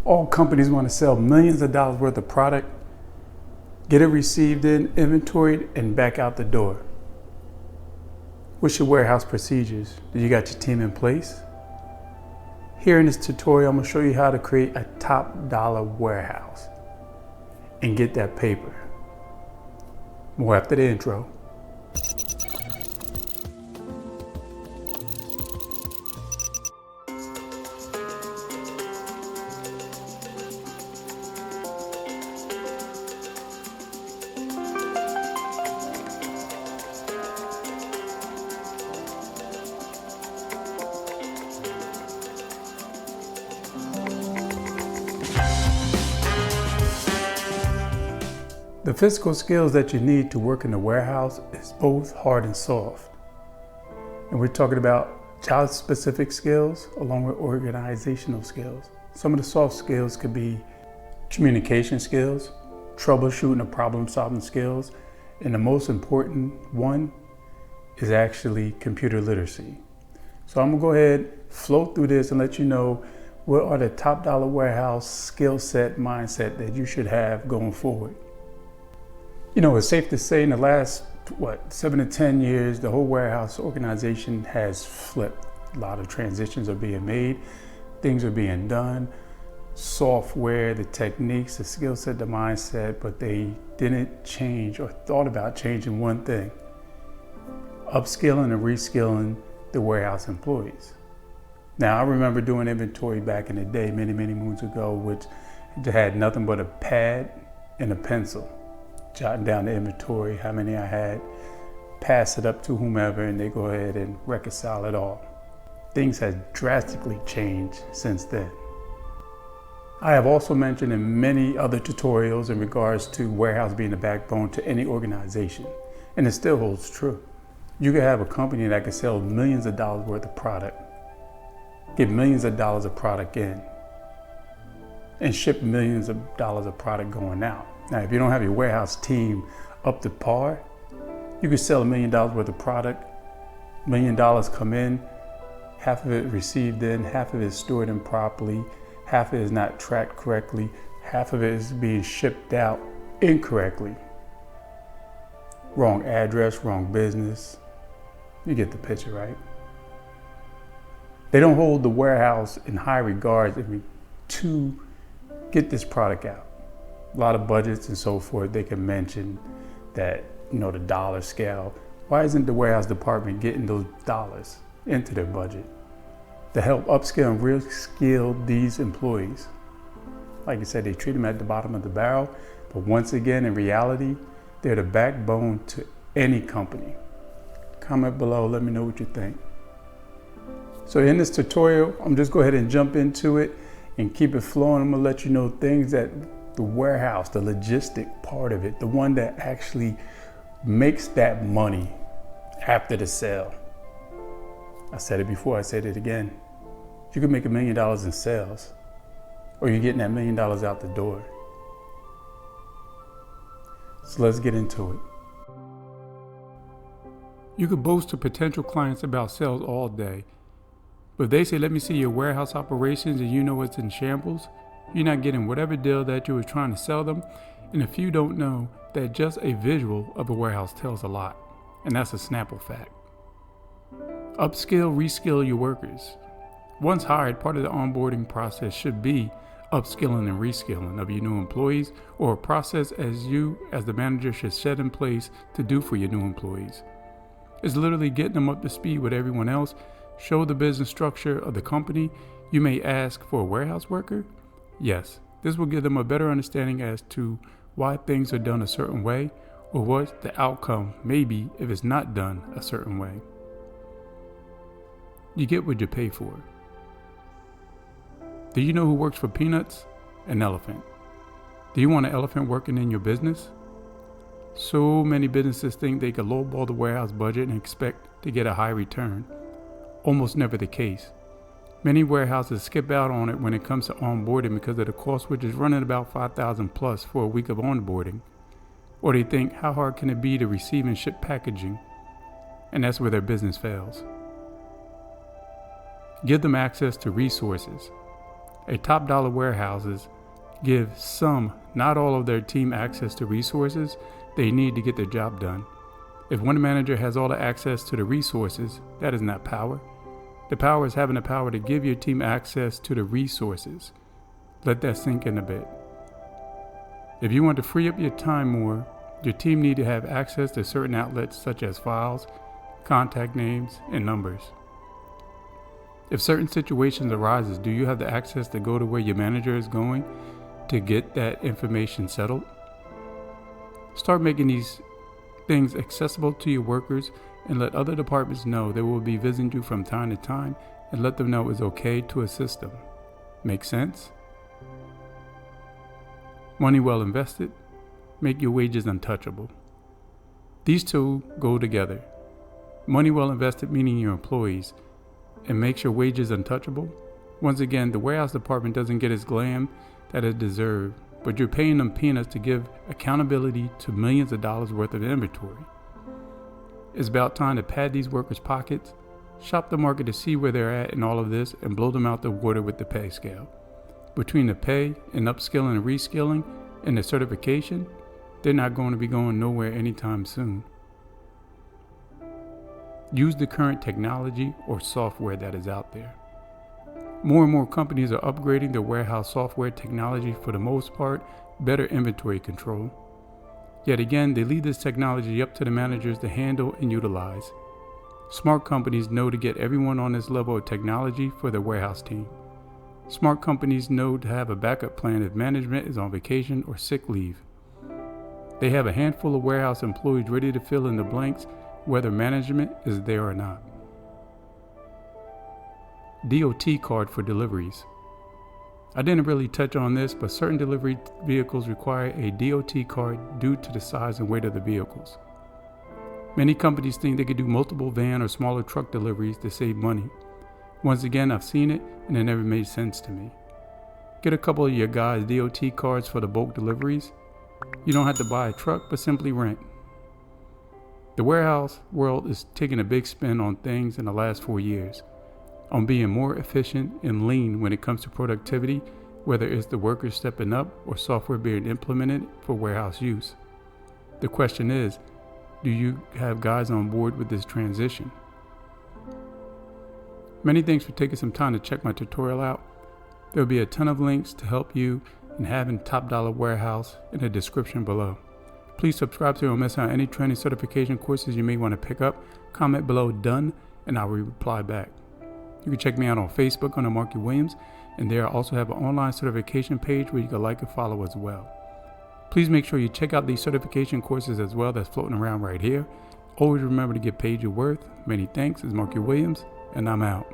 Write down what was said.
All companies want to sell millions of dollars worth of product, get it received in, inventoried, and back out the door. What's your warehouse procedures? Do you got your team in place? Here in this tutorial, I'm going to show you how to create a top dollar warehouse and get that paper. More after the intro. The physical skills that you need to work in the warehouse is both hard and soft. And we're talking about job-specific skills along with organizational skills. Some of the soft skills could be communication skills, troubleshooting or problem-solving skills, and the most important one is actually computer literacy. So I'm gonna go ahead, flow through this and let you know what are the top dollar warehouse skill set, mindset that you should have going forward. You know, it's safe to say in the last, 7 to 10 years, the whole warehouse organization has flipped. A lot of transitions are being made, things are being done, software, the techniques, the skill set, the mindset, but they didn't change or thought about changing one thing: upskilling and reskilling the warehouse employees. Now, I remember doing inventory back in the day, many moons ago, which had nothing but a pad and a pencil. Jotting down the inventory, how many I had, pass it up to whomever, and they go ahead and reconcile it all. Things have drastically changed since then. I have also mentioned in many other tutorials in regards to warehouse being the backbone to any organization, and it still holds true. You can have a company that can sell millions of dollars worth of product, get millions of dollars of product in, and ship millions of dollars of product going out. Now, if you don't have your warehouse team up to par, you could sell $1 million worth of product, $1 million come in, half of it received in, half of it is stored improperly, half of it is not tracked correctly, half of it is being shipped out incorrectly. Wrong address, wrong business. You get the picture, right? They don't hold the warehouse in high regard to get this product out. A lot of budgets and so forth, they can mention that, the dollar scale. Why isn't the warehouse department getting those dollars into their budget to help upskill and reskill these employees? Like I said, they treat them at the bottom of the barrel, but once again, in reality, they're the backbone to any company. Comment below, let me know what you think. So in this tutorial, I'm just go ahead and jump into it and keep it flowing. I'm gonna let you know things that the warehouse, the logistic part of it, the one that actually makes that money after the sale. I said it before, I said it again. You could make $1 million in sales, or you're getting that $1 million out the door. So let's get into it. You could boast to potential clients about sales all day, but if they say, let me see your warehouse operations, and you know it's in shambles, you're not getting whatever deal that you were trying to sell them. And if you don't know that just a visual of a warehouse tells a lot, and that's a Snapple fact. Upskill, reskill your workers. Once hired, part of the onboarding process should be upskilling and reskilling of your new employees, or a process as you, as the manager, should set in place to do for your new employees. It's literally getting them up to speed with everyone else, show the business structure of the company. You may ask for a warehouse worker. Yes, this will give them a better understanding as to why things are done a certain way, or what the outcome may be if it's not done a certain way. You get what you pay for. Do you know who works for peanuts? An elephant. Do you want an elephant working in your business? So many businesses think they can lowball the warehouse budget and expect to get a high return. Almost never the case. Many warehouses skip out on it when it comes to onboarding because of the cost, which is running about $5,000 plus for a week of onboarding. Or they think, how hard can it be to receive and ship packaging? And that's where their business fails. Give them access to resources. A top dollar warehouses give some, not all of their team access to resources they need to get their job done. If one manager has all the access to the resources, that is not power. The power is having the power to give your team access to the resources. Let that sink in a bit. If you want to free up your time more, your team need to have access to certain outlets such as files, contact names, and numbers. If certain situations arises, do you have the access to go to where your manager is going to get that information settled? Start making these things accessible to your workers and let other departments know they will be visiting you from time to time, and let them know it's okay to assist them. Make sense? Money well invested, make your wages untouchable. These two go together. Money well invested meaning your employees, and makes your wages untouchable. Once again, the warehouse department doesn't get its glam that it deserves, but you're paying them peanuts to give accountability to millions of dollars worth of inventory. It's about time to pad these workers' pockets, shop the market to see where they're at in all of this, and blow them out the water with the pay scale. Between the pay and upskilling and reskilling and the certification, they're not going to be going nowhere anytime soon. Use the current technology or software that is out there. More and more companies are upgrading their warehouse software technology for the most part, better inventory control. Yet again, they leave this technology up to the managers to handle and utilize. Smart companies know to get everyone on this level of technology for their warehouse team. Smart companies know to have a backup plan if management is on vacation or sick leave. They have a handful of warehouse employees ready to fill in the blanks whether management is there or not. DOT card for deliveries. I didn't really touch on this, but certain delivery vehicles require a DOT card due to the size and weight of the vehicles. Many companies think they could do multiple van or smaller truck deliveries to save money. Once again, I've seen it and it never made sense to me. Get a couple of your guys' DOT cards for the bulk deliveries. You don't have to buy a truck, but simply rent. The warehouse world is taking a big spin on things in the last 4 years, on being more efficient and lean when it comes to productivity, whether it's the workers stepping up or software being implemented for warehouse use. The question is, do you have guys on board with this transition? Many thanks for taking some time to check my tutorial out. There will be a ton of links to help you in having top dollar warehouse in the description below. Please subscribe so you don't miss out on any training certification courses you may want to pick up. Comment below done and I will reply back. You can check me out on Facebook under Markie Williams, and there I also have an online certification page where you can like and follow as well. Please make sure you check out these certification courses as well that's floating around right here. Always remember to get paid your worth. Many thanks. It's Markie Williams, and I'm out.